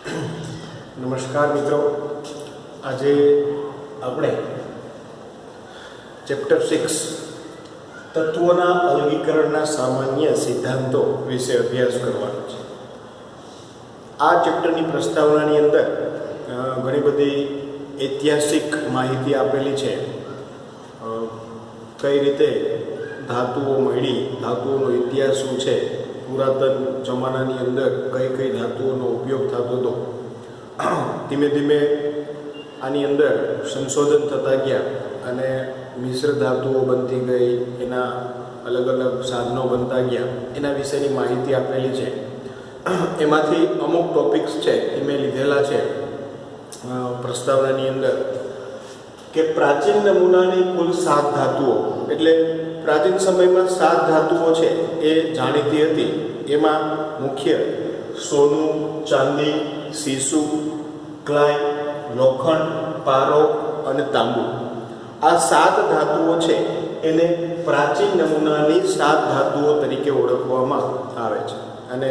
નમસ્કાર મિત્રો, આજે આપણે ચેપ્ટર 6 તત્વોના અલગીકરણના સામાન્ય સિદ્ધાંતો વિશે અભ્યાસ કરવાનો છે. આ ચેપ્ટરની પ્રસ્તાવનાની અંદર ઘણી બધી ઐતિહાસિક માહિતી આપેલી છે. કઈ રીતે ધાતુઓ મળી, ધાતુઓનો ઇતિહાસ શું છે, પુરાતન જમાનાની અંદર કઈ કઈ ધાતુઓનો ઉપયોગ થતો હતો. ધીમે ધીમે આની અંદર સંશોધન થતા ગયા અને મિશ્ર ધાતુઓ બનતી ગઈ, એના અલગ અલગ સાધનો બનતા ગયા, એના વિશેની માહિતી આપેલી છે. એમાંથી અમુક ટોપિક્સ છે એ મેં લીધેલા છે પ્રસ્તાવનાની અંદર કે પ્રાચીન નમૂનાની કુલ 7 ધાતુઓ, એટલે પ્રાચીન સમયમાં 7 ધાતુઓ છે એ જાણીતી હતી. એમાં મુખ્ય સોનું, ચાંદી, સીસુ, ક્લાય, લોખંડ, પારો અને તાંબુ. આ 7 ધાતુઓ છે એને પ્રાચીન નમૂનાની 7 ધાતુઓ તરીકે ઓળખવામાં આવે છે. અને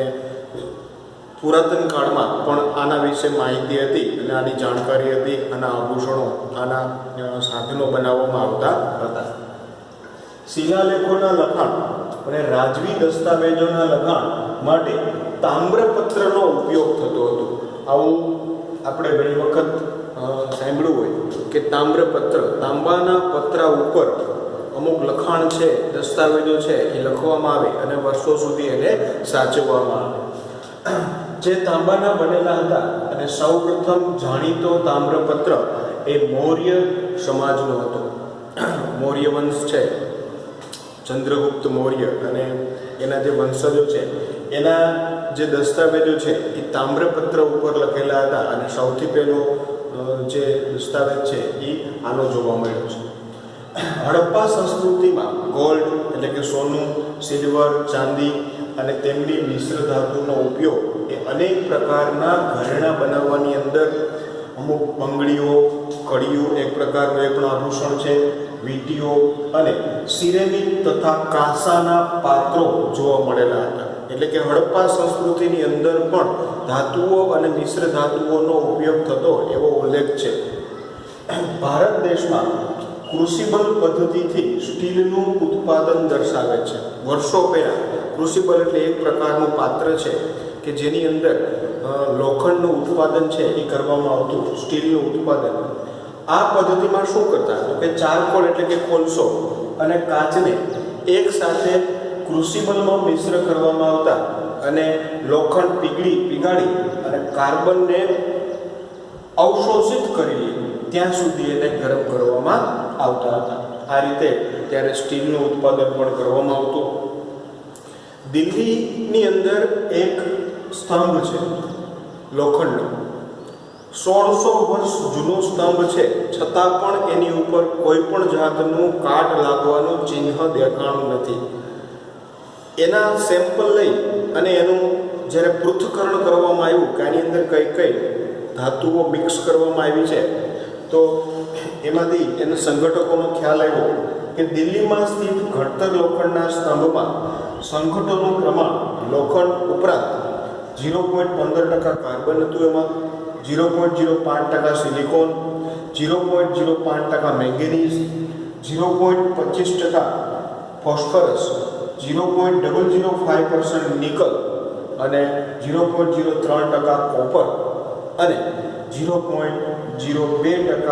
પુરાતન કાળમાં પણ આના વિશે માહિતી હતી અને આની જાણકારી હતી. આના આભૂષણો, આના સાધનો બનાવવામાં આવતા હતા. શિલાલેખોના લખાણ અને રાજવી દસ્તાવેજોના લખાણ માટે તામ્રપત્રનો ઉપયોગ થતો હતો. આવું આપણે ઘણી વખત સાંભળ્યું હોય કે તામ્રપત્ર, તાંબાના પતરા ઉપર અમુક લખાણ છે, દસ્તાવેજો છે એ લખવામાં આવે અને વર્ષો સુધી એને સાચવવામાં આવે. જે તાંબાના બનેલા હતા અને સૌપ્રથમ જાણીતો તામ્રપત્ર એ મૌર્ય સમાજનો હતો. મૌર્ય વંશ છે, ચંદ્રગુપ્ત મૌર્ય અને એના જે વંશજો છે, એના જે દસ્તાવેજો છે એ તામ્રપત્ર ઉપર લખેલા હતા. અને સૌથી પહેલો જે દસ્તાવેજ છે એ આનો જોવા મળ્યો છે. હડપ્પા સંસ્કૃતિમાં ગોલ્ડ એટલે કે સોનું, સિલ્વર, ચાંદી અને તેમની મિશ્ર ધાતુનો ઉપયોગ એ અનેક પ્રકારના ઘરેણાં બનાવવાની અંદર, અમુક બંગડીઓ, કડીઓ, એક પ્રકારનું એ પણ આભૂષણ છે, વીંટીઓ અને સિરેમિક તથા કાંસાના પાત્રો જોવા મળેલા હતા. એટલે કે હડપ્પા સંસ્કૃતિની અંદર પણ ધાતુઓ અને મિશ્ર ધાતુઓનો ઉપયોગ થતો એવો ઉલ્લેખ છે. ભારત દેશમાં ક્રુસિબલ પદ્ધતિથી સ્ટીલનું ઉત્પાદન દર્શાવે છે. વર્ષો પહેલાં ક્રુસિબલ એટલે એક પ્રકારનું પાત્ર છે કે જેની અંદર લોખંડનું ઉત્પાદન છે એ કરવામાં આવતું, સ્ટીલનું ઉત્પાદન. આ પદ્ધતિમાં શું કરતા કે ચારકોલ એટલે કે કોલસો અને કાચને એક સાથે ક્રુસિબલમાં મિશ્ર કરવામાં આવતા અને લોખંડ પીગાડી અને કાર્બનને અવશોષિત કરી ત્યાં સુધી એને ગરમ કરવામાં આવતા હતા. આ રીતે ત્યારે સ્ટીલનું ઉત્પાદન પણ કરવામાં આવતું. દિલ્હીની અંદર એક સ્તંભ છે લોખંડનો, 1600 વર્ષ જૂનો સ્તંભ છે, છતાં પણ એની ઉપર કોઈ પણ જાતનું કાટ લાગવાનું ચિહ્ન દેખાણું નથી. એના સેમ્પલ લઈ અને એનું જ્યારે પૃથ્થકરણ કરવામાં આવ્યું કે આની અંદર કઈ કઈ ધાતુઓ મિક્સ કરવામાં આવી છે, તો એમાંથી એને સંઘટકોનો ખ્યાલ આવ્યો કે દિલ્હીમાં સ્થિત ઘડતર લોખંડના સ્તંભમાં સંઘટોનું પ્રમાણ લોખંડ ઉપરાંત 0.15% કાર્બન હતું, એમાં 0.05% સિલિકોન, 0.05% મેંગેનીઝ, 0.25% ફોસ્ફરસ, 0.005% નિકલ અને 0.03% કોપર અને 0.02%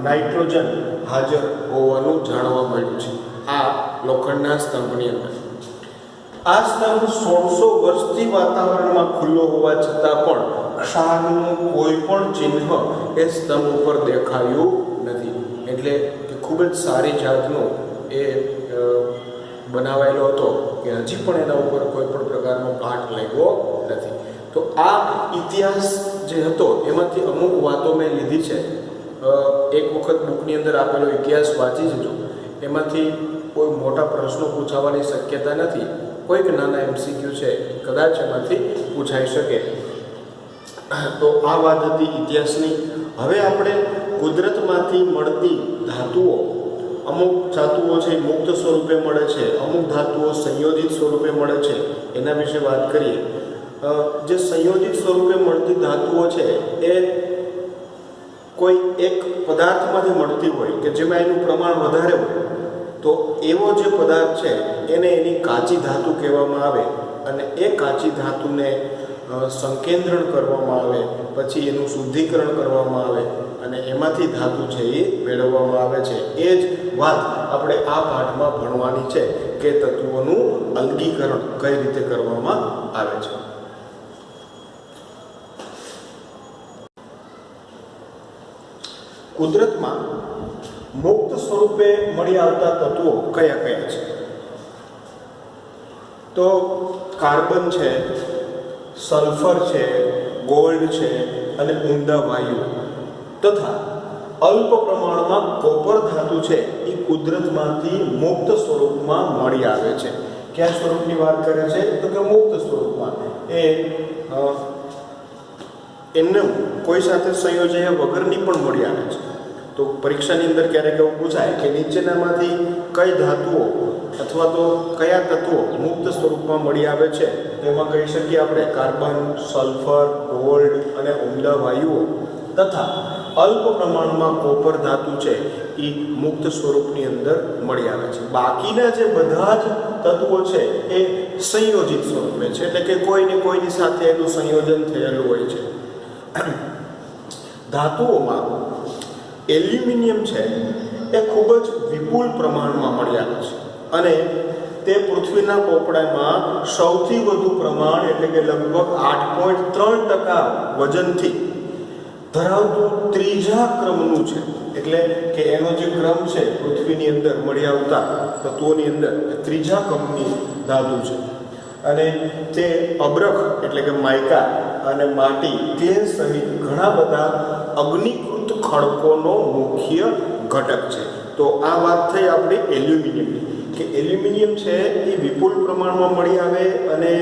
નાઇટ્રોજન હાજર હોવાનું જાણવા મળ્યું છે આ લોખંડના સ્તંભની અંદર. આ સ્તંભ 1600 વર્ષથી વાતાવરણમાં ખુલ્લો હોવા છતાં પણ ક્ષારનું કોઈ પણ ચિહ્ન એ સ્તંભ ઉપર દેખાયું નથી. એટલે કે ખૂબ જ સારી જાતનો એ બનાવાયેલો હતો કે હજી પણ એના ઉપર કોઈ પણ પ્રકારનો કાટ લાગ્યો નથી. તો આ ઇતિહાસ જે હતો એમાંથી અમુક વાતો મેં લીધી છે. એક વખત બુકની અંદર આપેલો ઇતિહાસ વાંચી જજો. એમાંથી કોઈ મોટા પ્રશ્નો પૂછાવાની શક્યતા નથી. કોઈક નાના MCQ છે કદાચ એમાંથી પૂછાઈ શકે. તો આ વાત હતી ઇતિહાસની. હવે આપણે કુદરતમાંથી મળતી ધાતુઓ, અમુક ધાતુઓ છે મુક્ત સ્વરૂપે મળે છે, અમુક ધાતુઓ સંયોજિત સ્વરૂપે મળે છે, એના વિશે વાત કરીએ. જે સંયોજિત સ્વરૂપે મળતી ધાતુઓ છે એ કોઈ એક પદાર્થમાંથી મળતી હોય કે જેમાં એનું પ્રમાણ વધારે હોય, તો એવો જે પદાર્થ છે એને એની કાચી ધાતુ કહેવામાં આવે. અને એ કાચી ધાતુને સંકેન્દ્રણ કરવામાં આવે, પછી એનું શુદ્ધિકરણ કરવામાં આવે અને એમાંથી ધાતુ છે એ મેળવવામાં આવે છે. એ જ વાત આપણે આ પાઠમાં ભણવાની છે કે તત્વોનું અલગીકરણ કઈ રીતે કરવામાં આવે છે. કુદરતમાં મુક્ત સ્વરૂપે મળી આવતા તત્વો કયા કયા છે? તો કાર્બન છે, સલ્ફર છે, ગોલ્ડ છે અને ઊંડા વાયુ તથા અલ્પ પ્રમાણમાં કોપર ધાતુ છે એ કુદરતમાંથી મુક્ત સ્વરૂપમાં મળી આવે છે. કયા સ્વરૂપની વાત કરે છે? તો કે મુક્ત સ્વરૂપમાં. એમને કોઈ સાથે સંયોજન વગરની પણ મળી આવે છે. તો પરીક્ષાની અંદર ક્યારેક એવું પૂછાય કે નીચેનામાંથી કઈ ધાતુઓ અથવા તો કયા તત્વો મુક્ત સ્વરૂપમાં મળી આવે છે, તો એમાં કહી શકીએ આપણે કાર્બન, સલ્ફર, ગોલ્ડ અને ઉમદા વાયુઓ તથા અલ્પ પ્રમાણમાં કોપર ધાતુ છે એ મુક્ત સ્વરૂપની અંદર મળી આવે છે. બાકીના જે બધા જ તત્વો છે એ સંયોજિત સ્વરૂપે છે, એટલે કે કોઈને કોઈની સાથે એનું સંયોજન થયેલું હોય છે. ધાતુઓમાં એલ્યુમિનિયમ છે એ ખૂબ જ વિપુલ પ્રમાણમાં મળી આવે છે અને તે પૃથ્વીના પોપડામાં સૌથી વધુ પ્રમાણ એટલે કે લગભગ 8.3% વજનથી ધરાવતું ત્રીજા ક્રમનું છે. એટલે કે એનો જે ક્રમ છે પૃથ્વીની અંદર મળી આવતા તત્વોની અંદર ત્રીજા ક્રમની ધાતુ છે. અને તે અબ્રખ એટલે કે માઇકા અને માટી તે સહિત ઘણા બધા અગ્નિકૃત ખડકોનો મુખ્ય ઘટક છે. તો આ વાત થઈ આપણી એલ્યુમિનિયમની, કે એલ્યુમિનિયમ છે એ વિપુલ પ્રમાણમાં મળી આવે અને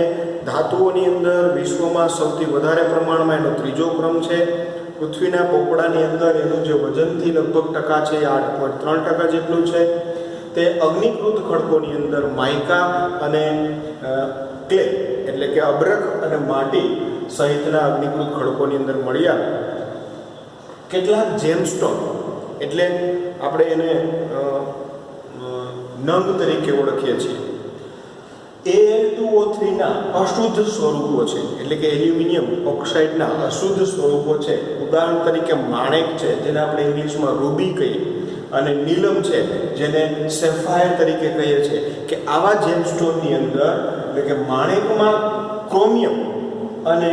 ધાતુઓની અંદર વિશ્વમાં સૌથી વધારે પ્રમાણમાં એનો ત્રીજો ક્રમ છે. પૃથ્વીના પોપડાની અંદર એનું જે વજનથી લગભગ ટકા છે એ 8.3% જેટલું છે. તે અગ્નિકૃત ખડકોની અંદર માઇકા અને ક્લે એટલે કે અબ્રખ અને માટી સહિતના અગ્નિકૃત ખડકોની અંદર મળી આવે. કેટલાક જેમસ્ટોન એટલે આપણે એને નંગ તરીકે ઓળખીએ છીએ. Al2O3ના અશુદ્ધ સ્વરૂપો છે, એટલે કે એલ્યુમિનિયમ ઓક્સાઇડના અશુદ્ધ સ્વરૂપો છે. ઉદાહરણ તરીકે માણેક છે જેને આપણે ઇંગ્લિશમાં રૂબી કહીએ, અને નીલમ છે જેને સેફાયર તરીકે કહીએ છીએ. કે આવા જેમસ્ટોનની અંદર એટલે કે માણેકમાં ક્રોમિયમ અને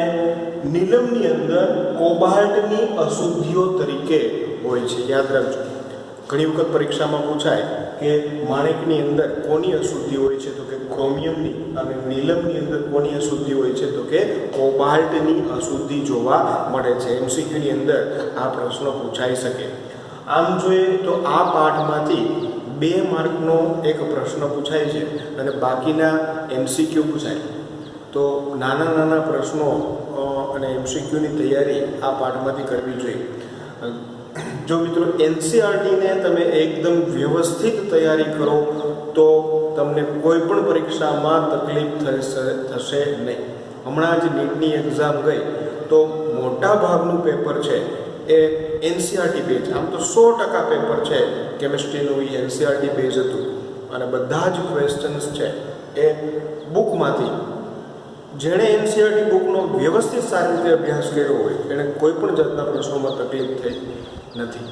નીલમની અંદર કોબાલ્ટની અશુદ્ધિઓ તરીકે હોય છે. યાદ રાખજો, ઘણી વખત પરીક્ષામાં પૂછાય કે માણેકની અંદર કોની અશુદ્ધિ હોય છે, તો કે ક્રોમિયમની, અને નીલમની અંદર કોની અશુદ્ધિ હોય છે, તો કે કોબાલ્ટની અશુદ્ધિ જોવા મળે છે. એમસીક્યુની અંદર આ પ્રશ્ન પૂછાઈ શકે. આમ જોઈએ તો આ પાઠમાંથી 2 માર્કનો એક પ્રશ્ન પૂછાય છે અને બાકીના એમસીક્યુ પૂછાય. તો નાના નાના પ્રશ્નો અને એમસીક્યુની તૈયારી આ પાઠમાંથી કરવી જોઈએ. જો મિત્રો એનસીઆરટીને તમે એકદમ વ્યવસ્થિત તૈયારી કરો તો તમને કોઈ પણ પરીક્ષામાં તકલીફ થશે નહીં. હમણાં જ નીટની એક્ઝામ ગઈ તો મોટા ભાગનું પેપર છે એ એનસીઆરટી બેઝ, આમ તો 100% પેપર છે કેમિસ્ટ્રીનું એ એનસીઆરટી બેઝ હતું અને બધા જ ક્વેશ્ચન્સ છે એ બુકમાંથી. જેણે એનસીઆરટી બુકનો વ્યવસ્થિત સારી રીતે અભ્યાસ કર્યો હોય એણે કોઈ પણ જાતના પ્રશ્નોમાં તકલીફ થઈ નથી.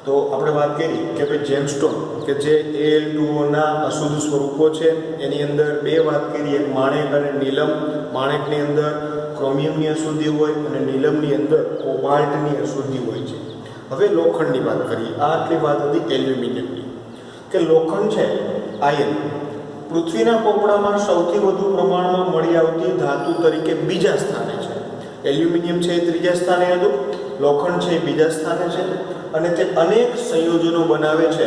તો આપણે વાત કરી કે ભાઈ જેમસ્ટોન કે જે Al2O ના અશુદ્ધ સ્વરૂપો છે એની અંદર 2 વાત કરી, એક માણેક અને નીલમ. માણેકની અંદર ક્રોમિયમની અશુદ્ધિ હોય અને નીલમની અંદર કોબાલ્ટની અશુદ્ધિ હોય છે. હવે લોખંડની વાત કરીએ. આ આટલી વાત હતી એલ્યુમિનિયમની. કે લોખંડ છે આયન પૃથ્વીના પોપડામાં સૌથી વધુ પ્રમાણમાં મળી આવતી ધાતુ તરીકે બીજા સ્થાને છે. એલ્યુમિનિયમ છે એ ત્રીજા સ્થાને હતું, લોખંડ છે એ બીજા સ્થાને છે અને તે અનેક સંયોજનો બનાવે છે.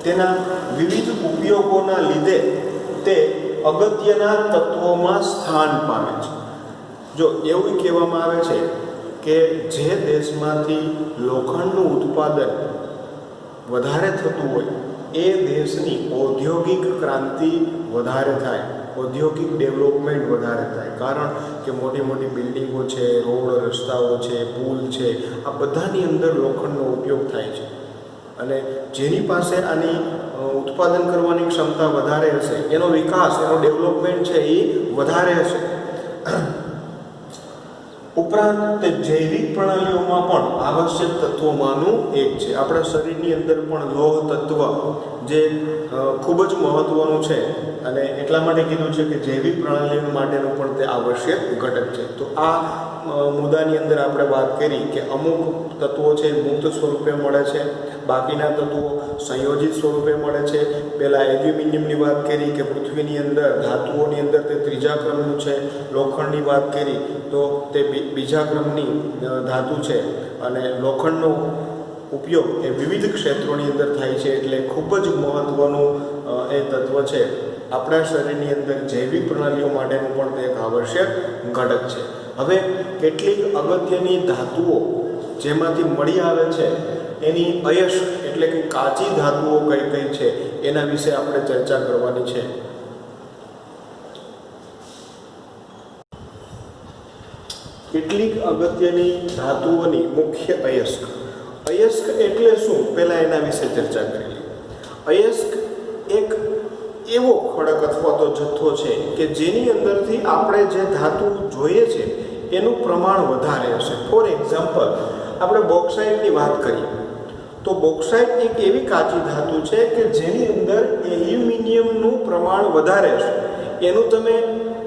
તેના વિવિધ ઉપયોગોના લીધે તે અગત્યના તત્વોમાં સ્થાન પામે છે. જો એવું કહેવામાં આવે છે કે જે દેશમાંથી લોખંડનું ઉત્પાદન વધારે થતું હોય એ દેશની ઔદ્યોગિક ક્રાંતિ વધારે થાય. ઔદ્યોગિક ડેવલપમેન્ટ વધારે થાય. કારણ કે મોટી મોટી બિલ્ડિંગો છે, રોડ રસ્તાઓ છે, પુલ છે, આ બધાની અંદર લોખંડનો ઉપયોગ થાય છે. અને જેની પાસે આની ઉત્પાદન કરવાની ક્ષમતા વધારે હશે, એનો વિકાસ, એનો ડેવલપમેન્ટ છે એ વધારે હશે. ઉપરાંત તે જૈવિક પ્રણાલીઓમાં પણ આવશ્યક તત્વોમાંનું એક છે. આપણા શરીરની અંદર પણ લોહ તત્વ જે ખૂબ જ મહત્વનું છે, અને એટલા માટે કીધું છે કે જૈવિક પ્રણાલીઓ માટેનું પણ તે આવશ્યક ઘટક છે. તો આ મુદ્દાની અંદર આપણે વાત કરી કે અમુક તત્વો છે મુક્ત સ્વરૂપે મળે છે, બાકીના તત્વો સંયોજિત સ્વરૂપે મળે છે. પહેલાં એલ્યુમિનિયમની વાત કરી કે પૃથ્વીની અંદર ધાતુઓની અંદર તે ત્રીજા ક્રમનું છે. લોખંડની વાત કરી તો તે બીજા ક્રમની ધાતુ છે. અને લોખંડનો ઉપયોગ એ વિવિધ ક્ષેત્રોની અંદર થાય છે, એટલે ખૂબ જ મહત્ત્વનું એ તત્વ છે. આપણા શરીરની અંદર જૈવિક પ્રણાલીઓ માટેનું પણ તે એક આવશ્યક ઘટક છે. હવે કેટલીક અગત્યની ધાતુઓ જેમાંથી મળી આવે છે એની અયસ્ક એટલે કે કાચી ધાતુઓ કઈ કઈ છે એના વિશે આપણે ચર્ચા કરવાની છે. કેટલીક અગત્યની ધાતુઓની મુખ્ય અયસ્ક. અયસ્ક એટલે શું, પહેલા એના વિશે ચર્ચા કરી. અયસ્ક એક એવો ખડક અથવા તો જથ્થો છે કે જેની અંદરથી આપણે જે ધાતુ જોઈએ છે એનું પ્રમાણ વધારે હશે. ફોર એક્ઝામ્પલ, આપણે બોક્સાઇટની વાત કરીએ તો બોક્સાઇટ એક એવી કાચી ધાતુ છે કે જેની અંદર એલ્યુમિનિયમનું પ્રમાણ વધારે હશે. એનું તમે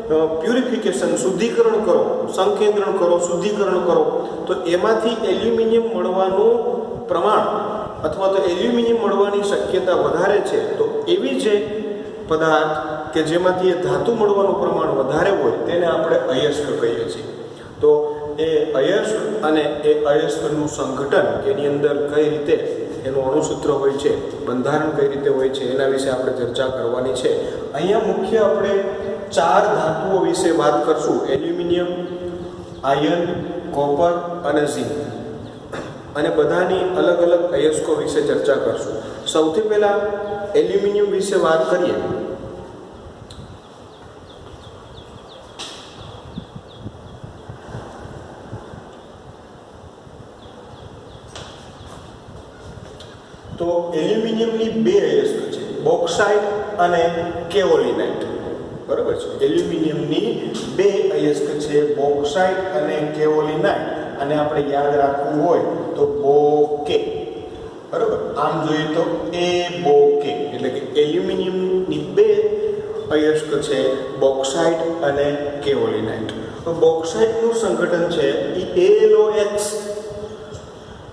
પ્યુરિફિકેશન, શુદ્ધિકરણ કરો, સંકેન્દ્રણ કરો, શુદ્ધિકરણ કરો તો એમાંથી એલ્યુમિનિયમ મળવાનું પ્રમાણ અથવા તો એલ્યુમિનિયમ મળવાની શક્યતા વધારે છે. તો એવી જે પદાર્થ કે જેમાંથી એ ધાતુ મળવાનું પ્રમાણ વધારે હોય તેને આપણે અયસ્ક કહીએ છીએ. તો એ અયસ્ક અને એ અયસ્કનું સંઘટન કે એની અંદર કઈ રીતે એનું અણુસૂત્ર હોય છે, બંધારણ કઈ રીતે હોય છે એના વિશે આપણે ચર્ચા કરવાની છે. અહીંયા મુખ્ય આપણે 4 ધાતુઓ વિશે વાત કરશું: એલ્યુમિનિયમ, આયર્ન, કોપર અને ઝિંક. અને બધાની અલગ અલગ અયસ્કો વિશે ચર્ચા કરશું. સૌથી પહેલા એલ્યુમિનિયમ વિશે વાત કરીએ તો એલ્યુમિનિયમની 2 અયસ્ક છે, બોક્સાઇટ અને કેઓલિનાઇટ. બરાબર છે. એલ્યુમિનિયમની 2 અયસ્ક છે, બોક્સાઇટ અને કેઓલિનાઇટ. અને આપણે યાદ રાખવું હોય તો બોકે. બરાબર, આમ જોઈએ તો એ બોકે એટલે કે એલ્યુમિનિયમની 2 અયસ્ક છે, બોક્સાઇટ અને કેઓલિનાઇટ. તો બોક્સાઇટનું સંઘટન છે એ AlOH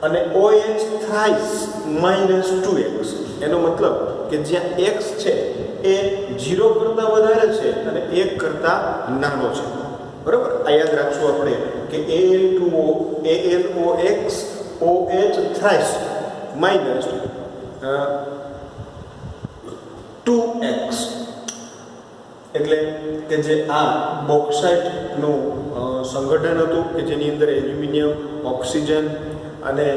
અને OH થ્રાઇસ -2x. એનો મતલબ કે જ્યાં x છે એ 0 કરતાં વધારે છે અને 1 કરતાં નાનો છે. બરાબર, આ યાદ રાખશું આપણે કે AlOX OH થ્રાઇસ -2x એટલે કે જે આ બોક્સાઇટનું સંગઠન હતું કે જેની અંદર એલ્યુમિનિયમ, ઓક્સિજન અને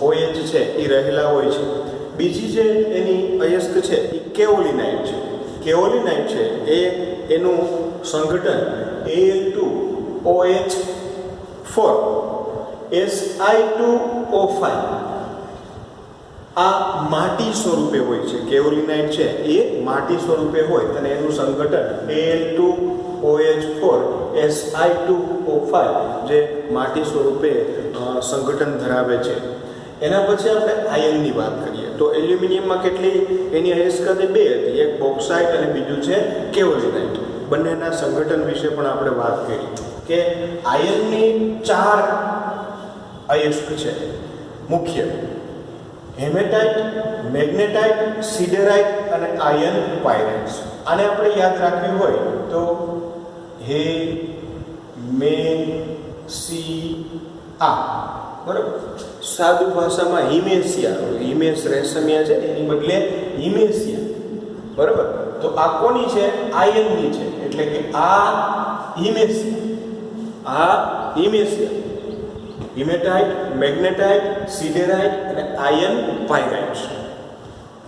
OH છે એ રહેલા હોય છે. બીજી જે એની અયસ્ક છે એ કેઓલિનાઇટ છે. કેઓલિનાઇટ છે એ એનું સંગઠન Al2OH4 Si2O5 આ માટી સ્વરૂપે હોય છે. કેઓલિનાઇટ છે એ માટી સ્વરૂપે હોય અને એનું સંગઠન Al2OH4 Si2O5 જે માટી સ્વરૂપે સંગઠન ધરાવે છે. એના પછી આપણે આયનની વાત કરીએ તો એલ્યુમિનિયમમાં કેટલી એની અયસ્કતા 2 હતી, એક બોક્સાઇટ અને બીજું છે કેઓલિનાઇટ. બંનેના સંગઠન વિશે પણ આપણે વાત કરી કે આયનની 4 અયસ્ક છે મુખ્ય: હેમેટાઇટ, મેગ્નેટાઇટ, સિડેરાઇટ અને આયર્ન પાયરાઇટ્સ. આને આપણે યાદ રાખવી હોય તો હે મે સી આ. બરાબર, સાદુ ભાષામાં હિમેશિયા, હિમેશ રેશમિયા છે એની બદલે હિમેશિયા. બરાબર, તો આ કોની છે? આયનની છે. એટલે કે આ હિમેશિયા, આ હિમેશિયા. હિમેટાઇટ, મેગ્નેટાઇટ, સિડેરાઇટ અને આયર્ન પાયરાઇટ્સ.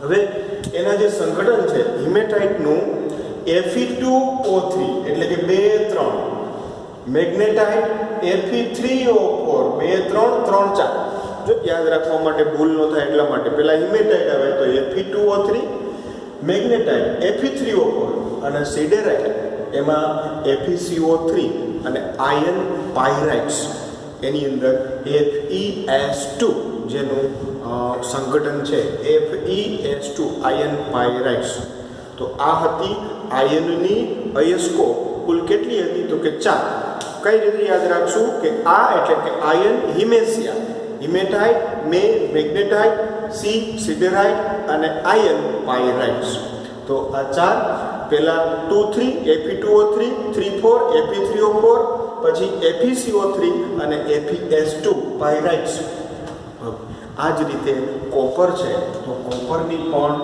હવે એના જે સંગઠન છે હિમેટાઇટનું Fe2O3 એટલે કે 2 3 મેગ્નેટાઇટ Fe3O4 2 3 3 4 જો યાદ રાખવા માટે ભૂલ ન થાય એટલા માટે પહેલા હિમેટાઇટ આવે તો Fe2O3 મેગ્નેટાઇટ Fe3O4 અને સિડેરાઇટ એમાં FeCO3 અને આયન પાયરાઇટ્સ એની અંદર FeS2 જેનું સંગઠન છે FeS2 આયન પાયરાઇટ્સ. તો આ હતી આયનની અયસ્કો કુલ કેટલી હતી તો કે 4. કઈ રીતે યાદ રાખશું કે આ એટલે કે આયન હિમેશિયા, હિમેટાઇટ, મેગ્નેટાઇટ, સી સિડેરાઇટ અને આયન પાયરાઇટ્સ. તો આ 4 પહેલા 2 3 Fe2O3 3 4 Fe3O4 પછી FeCO3 અને FeS2 પાયરાઇટ્સ. આ જ રીતે કોપર છે તો કોપરની પણ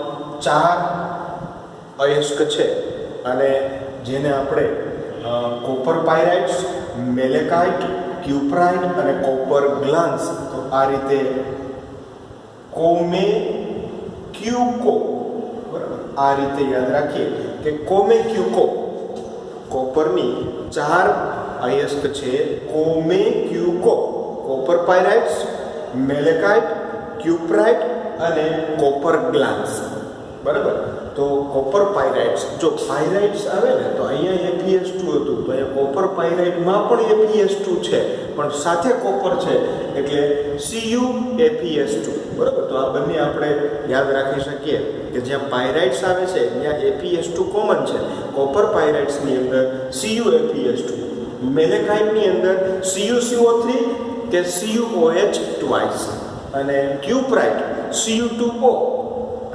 4 અયસ્ક છે અને જેને આપણે કોપર પાયરાઇટ્સ, મેલેકાઇટ, ક્યુપ્રાઇટ અને કોપર ગ્લાન્સ. તો આ રીતે કોમેક્યુકો, બરાબર, આ રીતે યાદ રાખીએ કે કોમેક્યુકો કોપરની 4 અયસ્ક છે. કોમેક્યુકો કોપર પાયરાઇટ્સ, મેલેકાઇટ, ક્યુપ્રાઇટ અને કોપર ગ્લાન્સ. બરાબર. તો કોપર પાયરાઇટ્સ, જો પાયરાઇટ્સ આવે ને તો અહીંયા FeS2 હતું, તો અહીંયા કોપર પાયરાઇટમાં પણ FeS2 છે પણ સાથે કોપર છે એટલે CuFeS2. બરાબર. તો આ બંને આપણે યાદ રાખી શકીએ કે જ્યાં પાયરાઇટ્સ આવે છે ત્યાં FeS2 કોમન છે. કોપર પાયરાઇટ્સની અંદર CuFeS2, મેલેકાઇટની અંદર CuCO3 કે CuOH twice અને ક્યુપ્રાઇટ Cu2O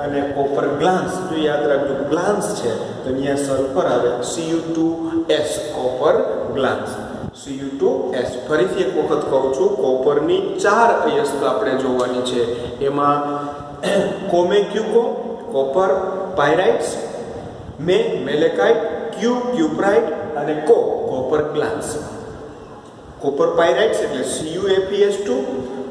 અને કોપર ગ્લાન્સ, જો યાદ રાખજો ગ્લાન્સ છે તો અહીંયા સલ્ફર આવે Cu2S કોપર ગ્લાન્સ Cu2S. ફરીથી એક વખત કહું છું, કોપરની 4 અયસ્ક આપણે જોવાની છે. એમાં કોમેક્યુકો કોપર પાયરાઇટ્સ, મેલેકાઇટ, ક્યુપ્રાઇટ અને કોપર ગ્લાન્સ. કોપર પાયરાઇટ્સ એટલે CuFeS2,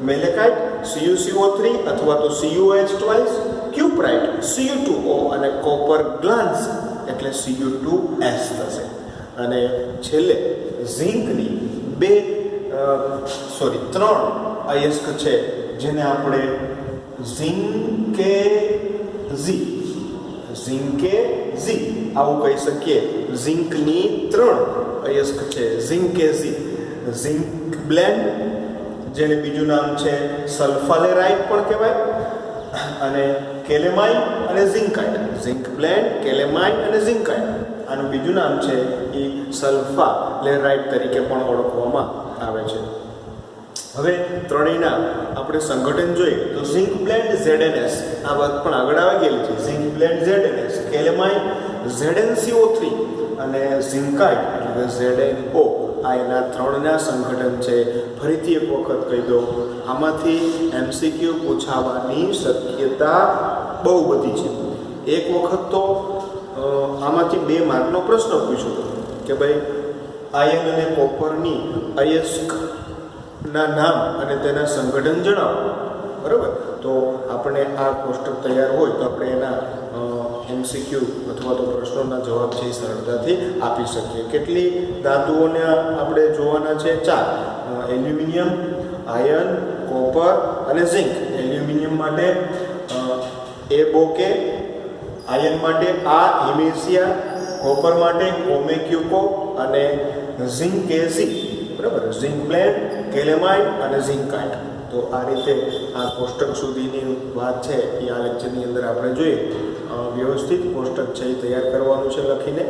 મેલેકાઇટ CuCO3 અથવા તો CuOH twice, ક્યુપ્રાઇટ Cu2O અને કોપર ગ્લાન્સ એટલે Cu2S થશે. અને છેલ્લે ઝિંકની 3 અયસ્ક છે જેને આપણે ઝિંકેઝી આવું કહી શકીએ. ઝિંકની 3 અયસ્ક છે ઝિંકેઝી. ઝિંક બ્લેન્ડ જેને બીજું નામ છે સલ્ફાલેરાઇટ પણ કહેવાય, અને કેલેમાઇન અને ઝિંકાઇટ. ઝિંક બ્લેન્ડ, કેલેમાઇન અને ઝિંકાઇટ. આનું બીજું નામ છે એ સલ્ફાલેરાઇટ તરીકે પણ ઓળખવામાં આવે છે. હવે ત્રણેયના આપણે સંગઠન જોઈએ તો ઝિંક બ્લેન્ડ ZnS, આ વાત પણ આગળ આવી ગયેલી છે. ઝિંક બ્લેન્ડ ZnS, કેલેમાઇન ZnCO3 અને ઝિંકાઇટ એટલે કે ZnO. આ એના 3ના સંગઠન છે. ફરીથી એક વખત કહી દો, આમાંથી MCQ પૂછાવાની શક્યતા બહુ બધી છે. એક વખત તો આમાંથી 2 માર્કનો પ્રશ્ન પૂછ્યો કે ભાઈ આયન અને કોપરની અયસ્કના નામ અને તેના સંગઠન જણાવો. બરાબર. તો આપણે આ કોષ્ટક તૈયાર હોય તો આપણે એના MCQ અથવા તો પ્રશ્નોના જવાબ છે સરળતાથી આપી શકીએ. કેટલી ધાતુઓને આપણે જોવાના છે? 4. એલ્યુમિનિયમ, આયર્ન, કોપર અને ઝિંક. એલ્યુમિનિયમ માટે એબોકે, આયર્ન માટે હિમેશિયા, કોપર માટે કોમેક્યુકો અને ઝિંકેઝી. બરાબર. ઝિંક બ્લેન્ડ, કેલેમાઇન અને ઝિંકાઇટ. તો આ રીતે આ કોષ્ટક સુધીની વાત છે એ આ લેક્ચરની અંદર આપણે જોઈએ. વ્યવસ્થિત કોષ્ટક છે એ તૈયાર કરવાનું છે લખીને.